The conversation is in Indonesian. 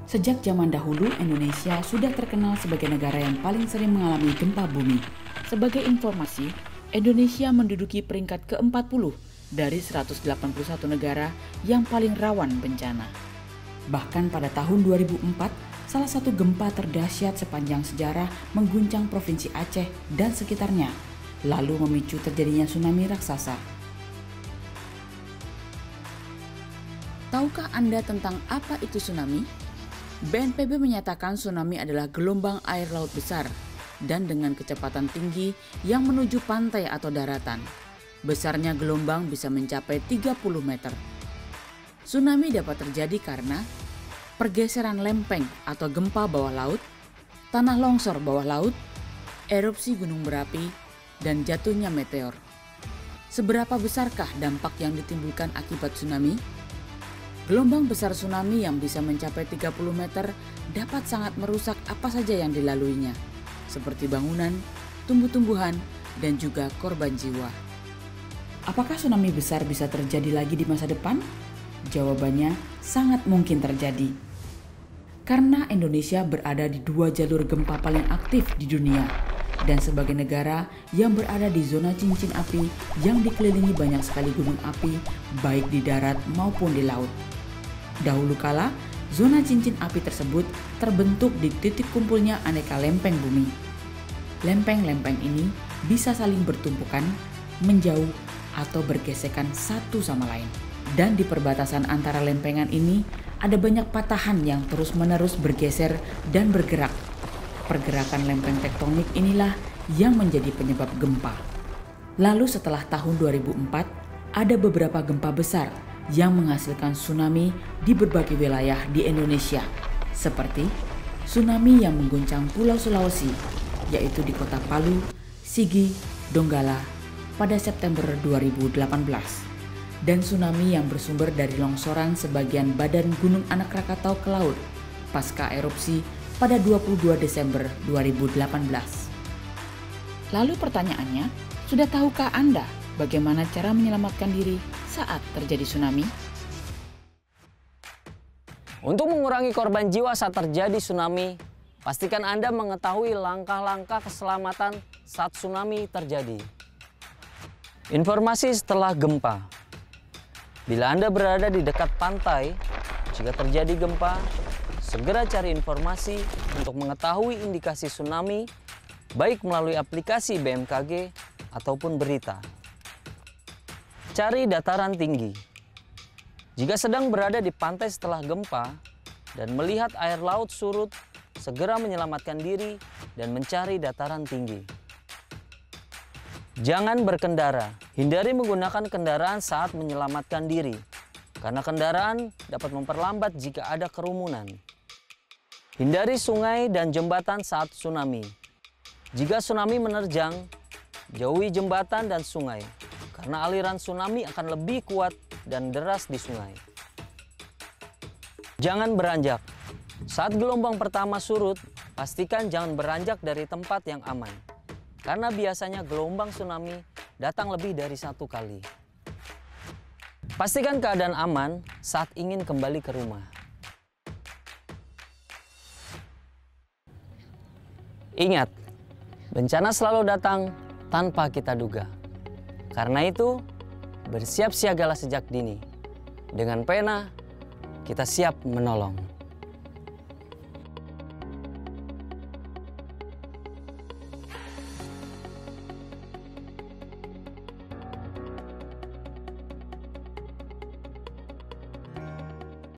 Sejak zaman dahulu, Indonesia sudah terkenal sebagai negara yang paling sering mengalami gempa bumi. Sebagai informasi, Indonesia menduduki peringkat ke-40 dari 181 negara yang paling rawan bencana. Bahkan pada tahun 2004, salah satu gempa terdahsyat sepanjang sejarah mengguncang Provinsi Aceh dan sekitarnya, lalu memicu terjadinya tsunami raksasa. Tahukah Anda tentang apa itu tsunami? BNPB menyatakan tsunami adalah gelombang air laut besar dan dengan kecepatan tinggi yang menuju pantai atau daratan. Besarnya gelombang bisa mencapai 30 meter. Tsunami dapat terjadi karena pergeseran lempeng atau gempa bawah laut, tanah longsor bawah laut, erupsi gunung berapi, dan jatuhnya meteor. Seberapa besarkah dampak yang ditimbulkan akibat tsunami? Gelombang besar tsunami yang bisa mencapai 30 meter dapat sangat merusak apa saja yang dilaluinya, seperti bangunan, tumbuh-tumbuhan, dan juga korban jiwa. Apakah tsunami besar bisa terjadi lagi di masa depan? Jawabannya sangat mungkin terjadi. Karena Indonesia berada di dua jalur gempa paling aktif di dunia, dan sebagai negara yang berada di zona cincin api yang dikelilingi banyak sekali gunung api, baik di darat maupun di laut. Dahulu kala, zona cincin api tersebut terbentuk di titik kumpulnya aneka lempeng bumi. Lempeng-lempeng ini bisa saling bertumpukan, menjauh, atau bergesekan satu sama lain. Dan di perbatasan antara lempengan ini, ada banyak patahan yang terus-menerus bergeser dan bergerak. Pergerakan lempeng tektonik inilah yang menjadi penyebab gempa. Lalu setelah tahun 2004, ada beberapa gempa besar yang menghasilkan tsunami di berbagai wilayah di Indonesia, seperti tsunami yang mengguncang Pulau Sulawesi, yaitu di kota Palu, Sigi, Donggala pada September 2018, dan tsunami yang bersumber dari longsoran sebagian badan Gunung Anak Rakatau ke laut pasca erupsi pada 22 Desember 2018. Lalu pertanyaannya, sudah tahukah Anda bagaimana cara menyelamatkan diri saat terjadi tsunami? Untuk mengurangi korban jiwa saat terjadi tsunami, pastikan Anda mengetahui langkah-langkah keselamatan saat tsunami terjadi. Informasi setelah gempa. Bila Anda berada di dekat pantai, jika terjadi gempa, segera cari informasi untuk mengetahui indikasi tsunami, baik melalui aplikasi BMKG ataupun berita. Cari dataran tinggi. Jika sedang berada di pantai setelah gempa dan melihat air laut surut, segera menyelamatkan diri dan mencari dataran tinggi. Jangan berkendara. Hindari menggunakan kendaraan saat menyelamatkan diri, karena kendaraan dapat memperlambat jika ada kerumunan. Hindari sungai dan jembatan saat tsunami. Jika tsunami menerjang, jauhi jembatan dan sungai, karena aliran tsunami akan lebih kuat dan deras di sungai. Jangan beranjak. Saat gelombang pertama surut, pastikan jangan beranjak dari tempat yang aman, karena biasanya gelombang tsunami datang lebih dari satu kali. Pastikan keadaan aman saat ingin kembali ke rumah. Ingat, bencana selalu datang tanpa kita duga. Karena itu, bersiap siagalah sejak dini. Dengan pena, kita siap menolong.